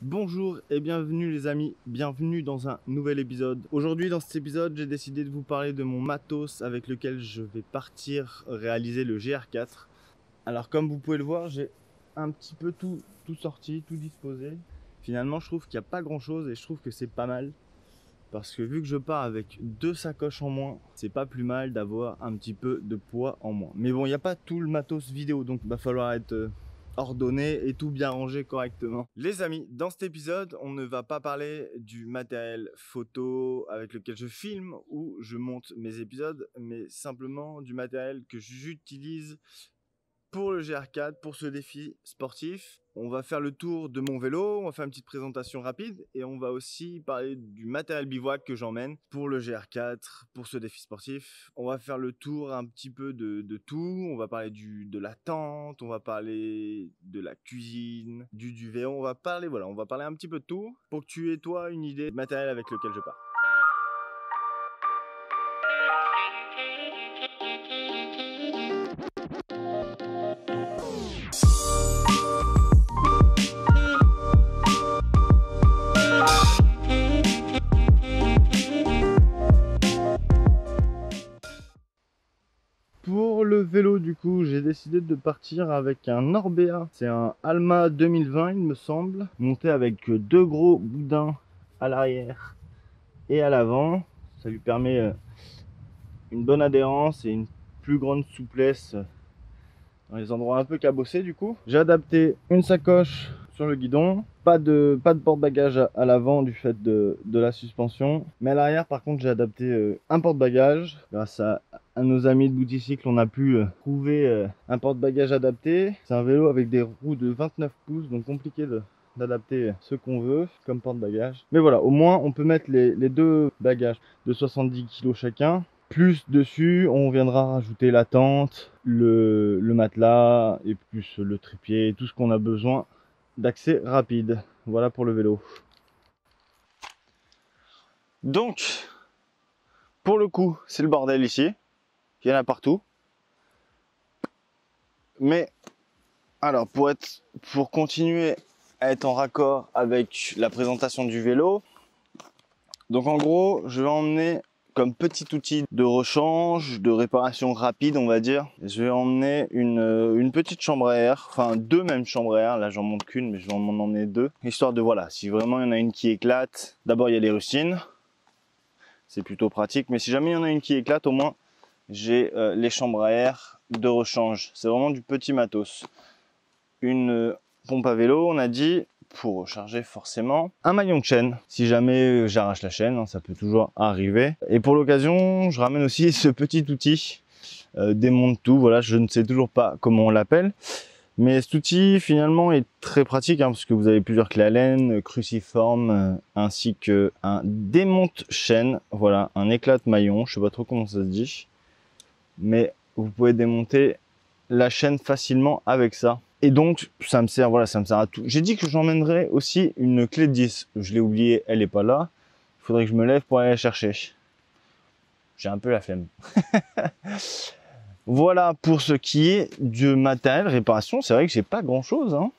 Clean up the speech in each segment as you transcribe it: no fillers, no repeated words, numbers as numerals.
Bonjour et bienvenue les amis, bienvenue dans un nouvel épisode. Aujourd'hui dans cet épisode j'ai décidé de vous parler de mon matos avec lequel je vais partir réaliser le GR4. Alors comme vous pouvez le voir, j'ai un petit peu tout sorti, tout disposé. Finalement je trouve qu'il n'y a pas grand chose et je trouve que c'est pas mal. Parce que vu que je pars avec 2 sacoches en moins, c'est pas plus mal d'avoir un petit peu de poids en moins. Mais bon, il n'y a pas tout le matos vidéo, donc il va falloir être ordonné et tout bien rangé correctement. Les amis, dans cet épisode, on ne va pas parler du matériel photo avec lequel je filme ou je monte mes épisodes, mais simplement du matériel que j'utilise pour le GR4, pour ce défi sportif. On va faire le tour de mon vélo, on va faire une petite présentation rapide et on va aussi parler du matériel bivouac que j'emmène pour le GR4, pour ce défi sportif. On va faire le tour un petit peu de tout, on va parler de la tente, on va parler de la cuisine, du duvet, on va parler un petit peu de tout pour que tu aies toi une idée du matériel avec lequel je pars. Pour le vélo du coup j'ai décidé de partir avec un Orbea, c'est un Alma 2020 il me semble, monté avec 2 gros boudins à l'arrière et à l'avant. Ça lui permet une bonne adhérence et une plus grande souplesse dans les endroits un peu cabossés du coup. J'ai adapté une sacoche sur le guidon, pas de porte-bagages à l'avant du fait de la suspension, mais à l'arrière par contre j'ai adapté un porte-bagages. Grâce à nos amis de Bouticycle on a pu trouver un porte-bagages adapté. C'est un vélo avec des roues de 29 pouces donc compliqué d'adapter ce qu'on veut comme porte-bagages. Mais voilà, au moins on peut mettre les 2 bagages de 70 kg chacun. Plus dessus, on viendra rajouter la tente, le matelas et plus le trépied, tout ce qu'on a besoin d'accès rapide. Voilà pour le vélo. Donc, pour le coup, c'est le bordel ici. Il y en a partout. Mais, alors, pour continuer à être en raccord avec la présentation du vélo, donc en gros, je vais emmener comme petit outil de rechange, de réparation rapide on va dire, je vais emmener une petite chambre à air, enfin 2 mêmes chambres à air, là j'en monte qu'une mais je vais en emmener 2, histoire de voilà, si vraiment il y en a une qui éclate, d'abord il y a les rustines, c'est plutôt pratique, mais si jamais il y en a une qui éclate au moins j'ai les chambres à air de rechange, c'est vraiment du petit matos. Une pompe à vélo on a dit, pour recharger forcément, un maillon de chaîne si jamais j'arrache la chaîne, hein, ça peut toujours arriver. Et pour l'occasion je ramène aussi ce petit outil démonte tout, voilà, je ne sais toujours pas comment on l'appelle, mais cet outil finalement est très pratique hein, parce que vous avez plusieurs clés Allen, cruciforme, ainsi que un démonte chaîne, voilà, un éclate maillon, je sais pas trop comment ça se dit, mais vous pouvez démonter la chaîne facilement avec ça. Et donc ça me sert, voilà, ça me sert à tout. J'ai dit que j'emmènerais aussi une clé de 10. Je l'ai oublié, elle est pas là. Il faudrait que je me lève pour aller la chercher. J'ai un peu la flemme. Voilà pour ce qui est du matériel réparation. C'est vrai que j'ai pas grand chose. Hein.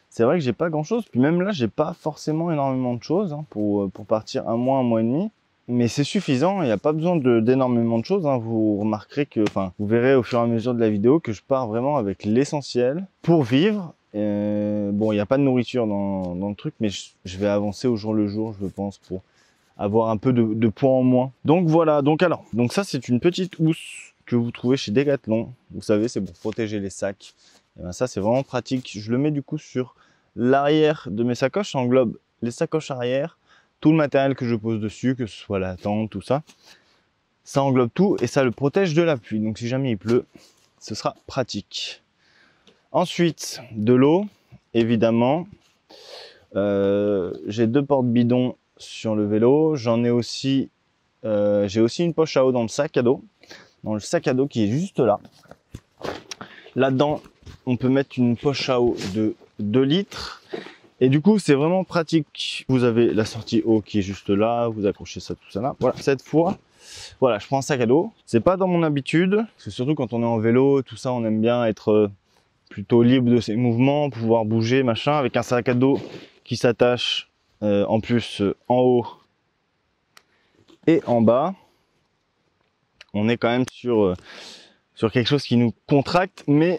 C'est vrai que j'ai pas grand chose. Puis même là, j'ai pas forcément énormément de choses hein, pour partir un mois et demi. Mais c'est suffisant, il n'y a pas besoin d'énormément de choses. Hein. Vous remarquerez que, enfin, vous verrez au fur et à mesure de la vidéo que je pars vraiment avec l'essentiel pour vivre. Bon, il n'y a pas de nourriture dans le truc, mais je vais avancer au jour le jour, je pense, pour avoir un peu de poids en moins. Donc voilà, donc ça c'est une petite housse que vous trouvez chez Decathlon. Vous savez, c'est pour protéger les sacs. Et ben ça c'est vraiment pratique. Je le mets du coup sur l'arrière de mes sacoches, ça englobe les sacoches arrière, tout le matériel que je pose dessus, que ce soit la tente, tout ça, ça englobe tout et ça le protège de la pluie. Donc si jamais il pleut, ce sera pratique. Ensuite, de l'eau, évidemment. J'ai 2 porte-bidons sur le vélo. J'en ai aussi, j'ai aussi une poche à eau dans le sac à dos. Dans le sac à dos qui est juste là. Là-dedans, on peut mettre une poche à eau de 2 litres. Et du coup, c'est vraiment pratique. Vous avez la sortie eau qui est juste là, vous accrochez ça, tout ça là. Voilà, cette fois, voilà, je prends un sac à dos. C'est pas dans mon habitude, parce que surtout quand on est en vélo, tout ça, on aime bien être plutôt libre de ses mouvements, pouvoir bouger, machin. Avec un sac à dos qui s'attache en plus en haut et en bas. On est quand même sur quelque chose qui nous contracte, mais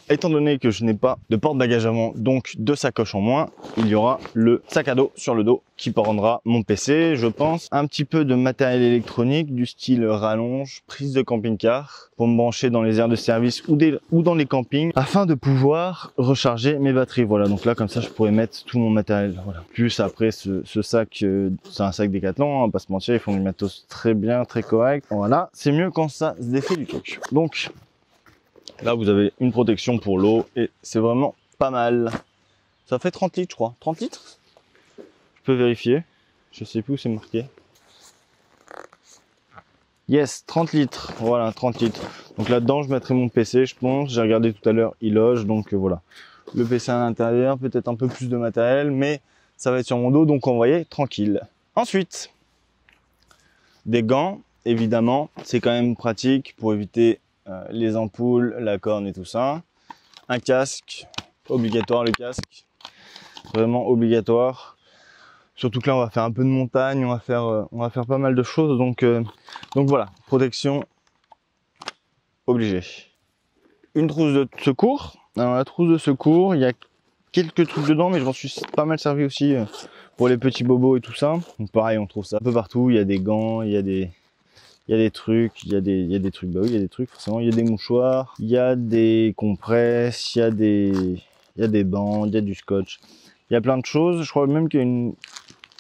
étant donné que je n'ai pas de porte-bagages avant, donc de sacoches en moins, il y aura le sac à dos sur le dos qui prendra mon PC, je pense, un petit peu de matériel électronique du style rallonge, prise de camping-car pour me brancher dans les aires de service ou dans les campings afin de pouvoir recharger mes batteries. Voilà, donc là comme ça je pourrais mettre tout mon matériel. Voilà. Plus après ce sac, c'est un sac Décathlon, on va pas se mentir, ils font du matos très bien, très correct. Voilà, c'est mieux quand ça se défait du truc. Donc là, vous avez une protection pour l'eau et c'est vraiment pas mal. Ça fait 30 litres, je crois. 30 litres? Je peux vérifier. Je sais plus où c'est marqué. Yes, 30 litres. Voilà, 30 litres. Donc là-dedans, je mettrai mon PC, je pense. J'ai regardé tout à l'heure, il loge. Donc voilà. Le PC à l'intérieur, peut-être un peu plus de matériel, mais ça va être sur mon dos. Donc on voyait tranquille. Ensuite, des gants, évidemment. C'est quand même pratique pour éviter les ampoules, la corne et tout ça. Un casque, obligatoire le casque, vraiment obligatoire. Surtout que là on va faire un peu de montagne, on va faire pas mal de choses, donc voilà, protection obligée. Une trousse de secours. Alors la trousse de secours, il y a quelques trucs dedans, mais je m'en suis pas mal servi aussi pour les petits bobos et tout ça. Donc pareil, on trouve ça un peu partout. Il y a des gants, il y a des trucs, il y a des trucs, bah oui, il y a des trucs, forcément, il y a des mouchoirs, il y a des compresses, il y a des bandes, il y a du scotch, il y a plein de choses. Je crois même qu'il y a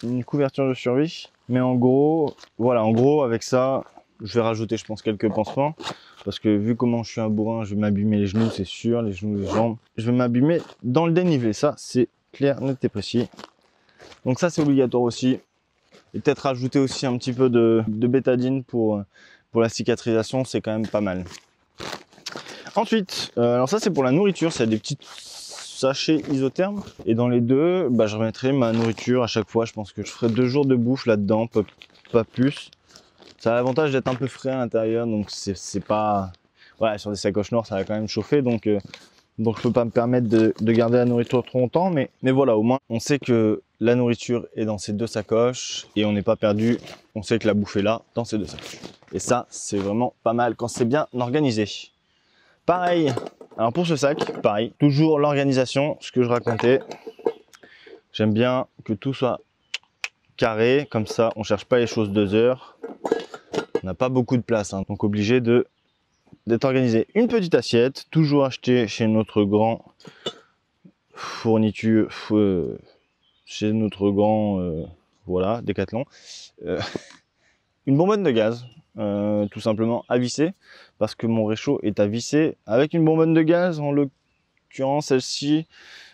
une couverture de survie. Mais en gros, voilà, en gros, avec ça, je vais rajouter, je pense, quelques pansements. Parce que vu comment je suis un bourrin, je vais m'abîmer les genoux, c'est sûr, les genoux, les jambes. Je vais m'abîmer dans le dénivelé, ça, c'est clair, net et précis. Donc ça, c'est obligatoire aussi. Et peut-être rajouter aussi un petit peu de bétadine pour la cicatrisation, c'est quand même pas mal. Ensuite, alors ça c'est pour la nourriture, c'est des petits sachets isothermes. Et dans les deux, bah, je remettrai ma nourriture à chaque fois. Je pense que je ferai 2 jours de bouffe là-dedans, pas plus. Ça a l'avantage d'être un peu frais à l'intérieur, donc c'est pas... Voilà, sur des sacoches noires, ça va quand même chauffer, donc je peux pas me permettre de garder la nourriture trop longtemps, mais voilà, au moins on sait que la nourriture est dans ces 2 sacoches et on n'est pas perdu. On sait que la bouffe est là dans ces 2 sacoches. Et ça, c'est vraiment pas mal quand c'est bien organisé. Pareil, alors pour ce sac, pareil, toujours l'organisation, ce que je racontais. J'aime bien que tout soit carré, comme ça on cherche pas les choses 2 heures. On n'a pas beaucoup de place, hein, donc obligé d'être organisé. Une petite assiette, toujours achetée chez notre grand fourniture, chez notre grand, voilà, Décathlon. Une bonbonne de gaz, tout simplement à visser, parce que mon réchaud est à visser avec une bonbonne de gaz. En l'occurrence, celle-ci,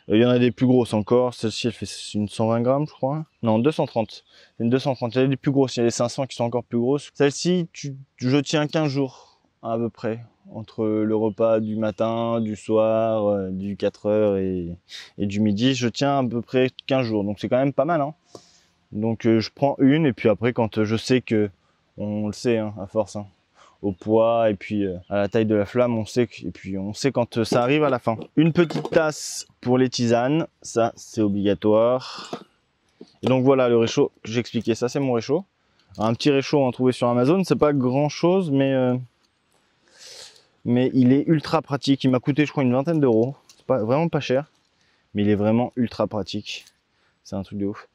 il y en a des plus grosses encore. Celle-ci, elle fait une 120 grammes, je crois. Non, 230. C'est une 230. Il y a des plus grosses. Il y a les 500 qui sont encore plus grosses. Celle-ci, je tiens 15 jours à peu près. Entre le repas du matin, du soir, du 4 heures et du midi, je tiens à peu près 15 jours. Donc c'est quand même pas mal, hein. Donc je prends une et puis après quand je sais que, on le sait, hein, à force, hein, au poids et puis à la taille de la flamme, on sait et puis on sait quand ça arrive à la fin. Une petite tasse pour les tisanes, ça c'est obligatoire. Et donc voilà le réchaud que j'expliquais, ça c'est mon réchaud. Alors, un petit réchaud on trouvé sur Amazon, c'est pas grand chose, mais il est ultra pratique. Il m'a coûté je crois une vingtaine d'euros. C'est pas vraiment pas cher, mais il est vraiment ultra pratique. C'est un truc de ouf.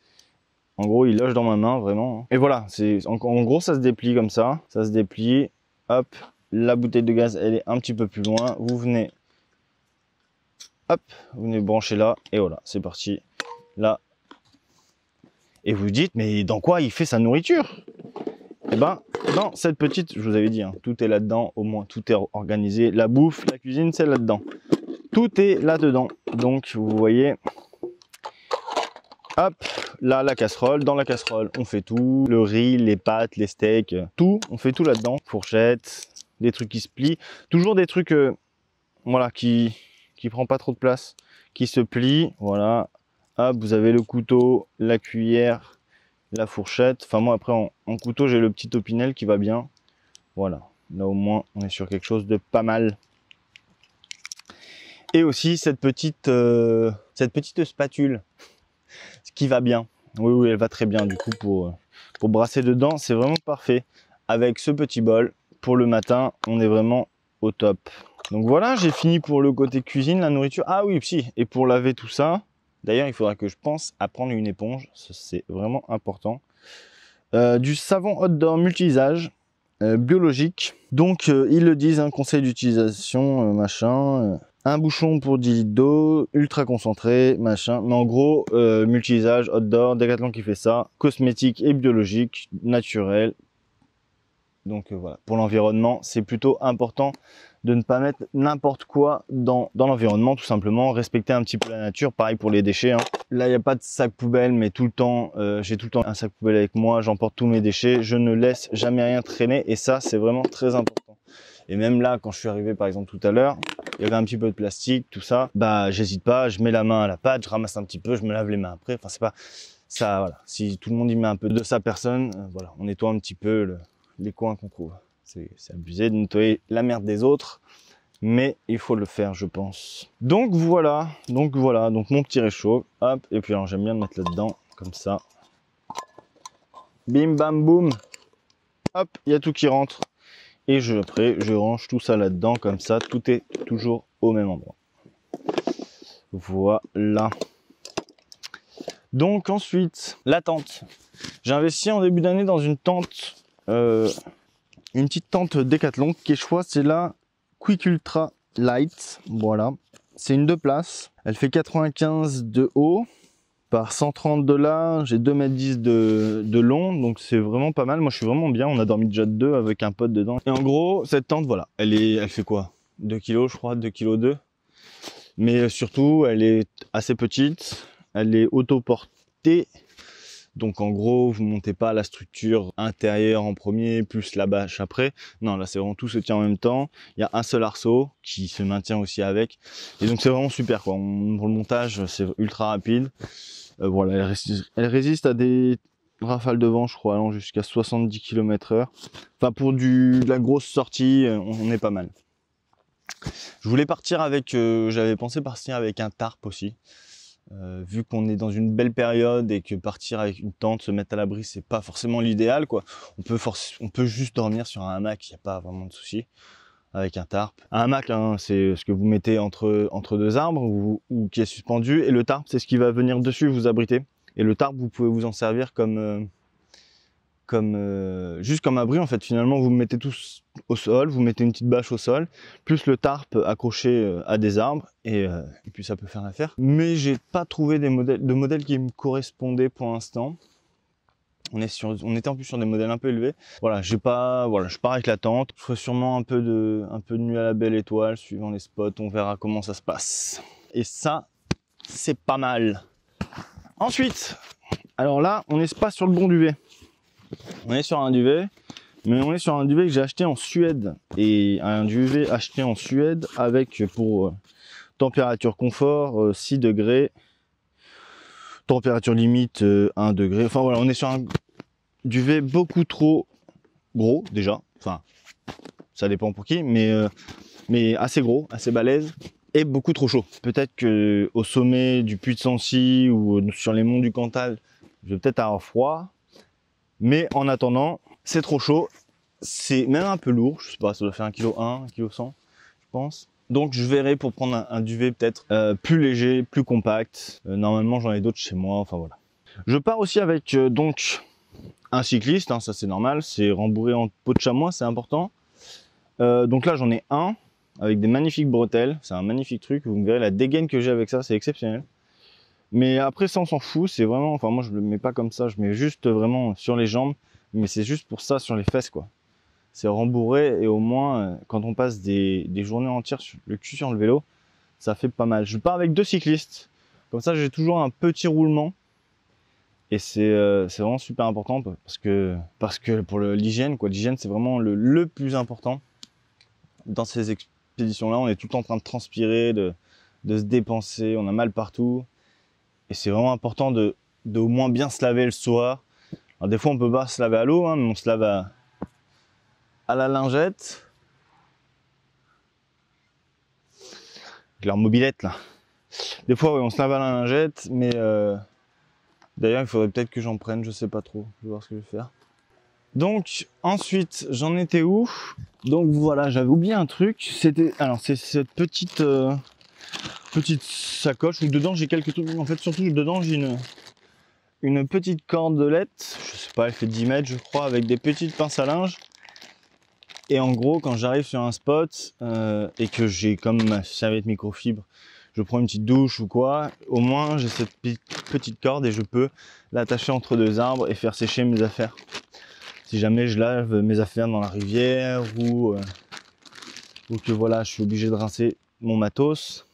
En gros, il loge dans ma main, vraiment. Et voilà, en gros, ça se déplie comme ça. Ça se déplie. Hop, la bouteille de gaz, elle est un petit peu plus loin. Vous venez, hop, vous venez brancher là. Et voilà, c'est parti. Là. Et vous dites, mais dans quoi il fait sa nourriture? Eh ben, dans cette petite, je vous avais dit, hein, tout est là-dedans. Au moins, tout est organisé. La bouffe, la cuisine, c'est là-dedans. Tout est là-dedans. Donc, vous voyez... Hop, là la casserole, dans la casserole on fait tout, le riz, les pâtes, les steaks, tout, on fait tout là-dedans, fourchette, des trucs qui se plient, toujours des trucs voilà qui prend pas trop de place, qui se plient, voilà. Hop, vous avez le couteau, la cuillère, la fourchette, enfin moi après en couteau j'ai le petit opinel qui va bien, voilà, là au moins on est sur quelque chose de pas mal. Et aussi cette petite cette petite spatule, ce qui va bien. Oui, oui, elle va très bien du coup pour brasser dedans, c'est vraiment parfait. Avec ce petit bol, pour le matin, on est vraiment au top. Donc voilà, j'ai fini pour le côté cuisine, la nourriture. Ah oui, si, et pour laver tout ça, d'ailleurs, il faudra que je pense à prendre une éponge, c'est vraiment important. Du savon outdoor multi-usage, biologique. Donc, ils le disent, un conseil d'utilisation, machin. Un bouchon pour 10 litres d'eau, ultra concentré, machin. Mais en gros, multi-usage, outdoor, Decathlon qui fait ça. Cosmétique et biologique, naturel. Donc voilà, pour l'environnement, c'est plutôt important de ne pas mettre n'importe quoi dans l'environnement, tout simplement. Respecter un petit peu la nature, pareil pour les déchets. Hein. Là, il n'y a pas de sac poubelle, mais tout le temps, j'ai tout le temps un sac poubelle avec moi. J'emporte tous mes déchets, je ne laisse jamais rien traîner. Et ça, c'est vraiment très important. Et même là, quand je suis arrivé, par exemple, tout à l'heure, il y avait un petit peu de plastique, tout ça. Bah, j'hésite pas, je mets la main à la pâte, je ramasse un petit peu, je me lave les mains après. Enfin, c'est pas ça, voilà. Si tout le monde y met un peu de sa personne, voilà, on nettoie un petit peu les coins qu'on trouve. C'est abusé de nettoyer la merde des autres, mais il faut le faire, je pense. Donc voilà, donc mon petit réchaud, hop, et puis alors j'aime bien le mettre là-dedans, comme ça. Bim bam boum, hop, il y a tout qui rentre. Et après, je range tout ça là-dedans, comme ça, tout est toujours au même endroit. Voilà. Donc ensuite, la tente. J'ai investi en début d'année dans une tente, une petite tente Decathlon qui est choix, c'est la Quick Ultra Light. Voilà, c'est une 2 places. Elle fait 95 de haut par 130 de large et 2,10 m de long, donc c'est vraiment pas mal. Moi je suis vraiment bien, on a dormi déjà 2 avec un pote dedans. Et en gros, cette tente, voilà, elle fait quoi, 2 kg je crois, 2,2 kg. Mais surtout, elle est assez petite, elle est autoportée. Donc en gros, vous montez pas la structure intérieure en premier, plus la bâche après. Non, là c'est vraiment tout se tient en même temps. Il y a un seul arceau qui se maintient aussi avec. Et donc c'est vraiment super quoi. Pour le montage, c'est ultra rapide. Voilà, elle résiste à des rafales de vent, je crois, allant jusqu'à 70 km/h. Enfin pour de la grosse sortie, on est pas mal. Je voulais partir avec, j'avais pensé partir avec un tarp aussi. Vu qu'on est dans une belle période et que partir avec une tente, se mettre à l'abri, c'est pas forcément l'idéal quoi. On peut juste dormir sur un hamac, il n'y a pas vraiment de souci avec un tarp. Un hamac, hein, c'est ce que vous mettez entre deux arbres ou qui est suspendu, et le tarp, c'est ce qui va venir dessus vous abriter. Et le tarp, vous pouvez vous en servir juste comme abri en fait. Finalement, vous mettez tous au sol, vous mettez une petite bâche au sol, plus le tarp accroché à des arbres, et puis ça peut faire l'affaire. Mais j'ai pas trouvé de modèles qui me correspondaient pour l'instant. On était en plus sur des modèles un peu élevés. Voilà, je pars avec la tente. Je ferai sûrement un peu de nuit à la belle étoile, suivant les spots. On verra comment ça se passe. Et ça, c'est pas mal. Ensuite, alors là, on n'est pas sur le bon duvet. On est sur un duvet, mais on est sur un duvet que j'ai acheté en Suède. Et un duvet acheté en Suède avec pour température confort 6 degrés. Température limite 1 degré. Enfin voilà, on est sur un duvet beaucoup trop gros déjà. Enfin, ça dépend pour qui, mais assez gros, assez balèze. Et beaucoup trop chaud. Peut-être que au sommet du Puy de Sancy ou sur les monts du Cantal, je vais peut-être avoir froid. Mais en attendant, c'est trop chaud. C'est même un peu lourd. Je sais pas, ça doit faire 1,1 kg, 1,1 kg, je pense. Donc je verrai pour prendre un duvet peut-être plus léger, plus compact. Normalement, j'en ai d'autres chez moi. Enfin voilà. Je pars aussi avec donc un cycliste. Hein, ça c'est normal. C'est rembourré en peau de chamois, c'est important. Donc là, j'en ai un avec des magnifiques bretelles. C'est un magnifique truc. Vous me verrez la dégaine que j'ai avec ça, c'est exceptionnel. Mais après ça, on s'en fout. C'est vraiment, enfin moi je le mets pas comme ça. Je mets juste vraiment sur les jambes. Mais c'est juste pour ça, sur les fesses quoi. C'est rembourré et au moins quand on passe des journées entières le cul sur le vélo, ça fait pas mal. Je pars avec 2 cyclistes. Comme ça, j'ai toujours un petit roulement. Et c'est vraiment super important parce que pour l'hygiène quoi. L'hygiène c'est vraiment le plus important. Dans ces expéditions-là, on est tout le temps en train de transpirer, de se dépenser, on a mal partout. Et c'est vraiment important de au moins bien se laver le soir. Alors des fois, on peut pas se laver à l'eau, hein, mais on se lave à la lingette. Avec leur mobilette, là. Des fois, ouais, on se lave à la lingette, mais d'ailleurs, il faudrait peut-être que j'en prenne, je sais pas trop. Je vais voir ce que je vais faire. Donc, ensuite, j'en étais où? Donc voilà, j'avais oublié un truc. C'était, alors, c'est cette petite sacoche où dedans j'ai quelques trucs. En fait, surtout dedans j'ai une petite cordelette. Je sais pas, elle fait 10 mètres, je crois, avec des petites pinces à linge. Et en gros, quand j'arrive sur un spot et que j'ai comme ma serviette microfibre, je prends une petite douche ou quoi, au moins j'ai cette petite corde et je peux l'attacher entre deux arbres et faire sécher mes affaires. Si jamais je lave mes affaires dans la rivière ou que voilà, je suis obligé de rincer mon matos,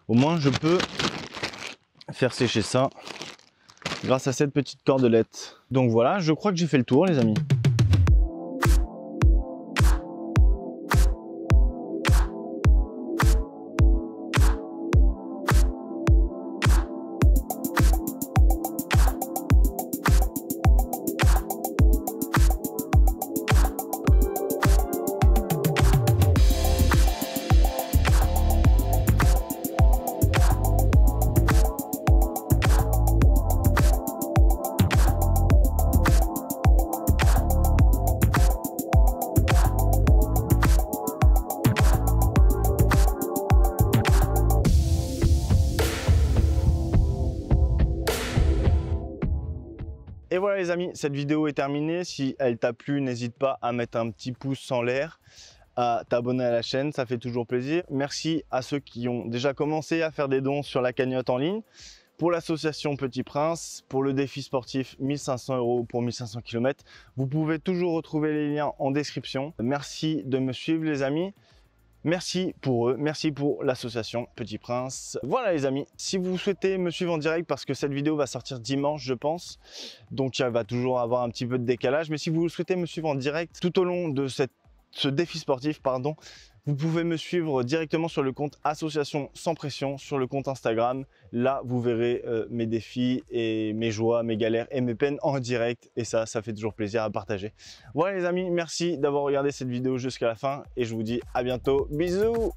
au moins je peux faire sécher ça grâce à cette petite cordelette. Donc voilà, je crois que j'ai fait le tour les amis. Et voilà les amis, cette vidéo est terminée. Si elle t'a plu, n'hésite pas à mettre un petit pouce en l'air, à t'abonner à la chaîne, ça fait toujours plaisir. Merci à ceux qui ont déjà commencé à faire des dons sur la cagnotte en ligne. Pour l'association Petit Prince, pour le défi sportif 1500 € pour 1500 km. Vous pouvez toujours retrouver les liens en description. Merci de me suivre les amis. Merci pour eux, merci pour l'association Petit Prince. Voilà les amis, si vous souhaitez me suivre en direct, parce que cette vidéo va sortir dimanche je pense, donc elle va toujours avoir un petit peu de décalage, mais si vous souhaitez me suivre en direct tout au long de ce défi sportif, pardon, vous pouvez me suivre directement sur le compte Association Sans Pression, sur le compte Instagram. Là, vous verrez mes défis et mes joies, mes galères et mes peines en direct. Et ça fait toujours plaisir à partager. Voilà les amis, merci d'avoir regardé cette vidéo jusqu'à la fin. Et je vous dis à bientôt. Bisous!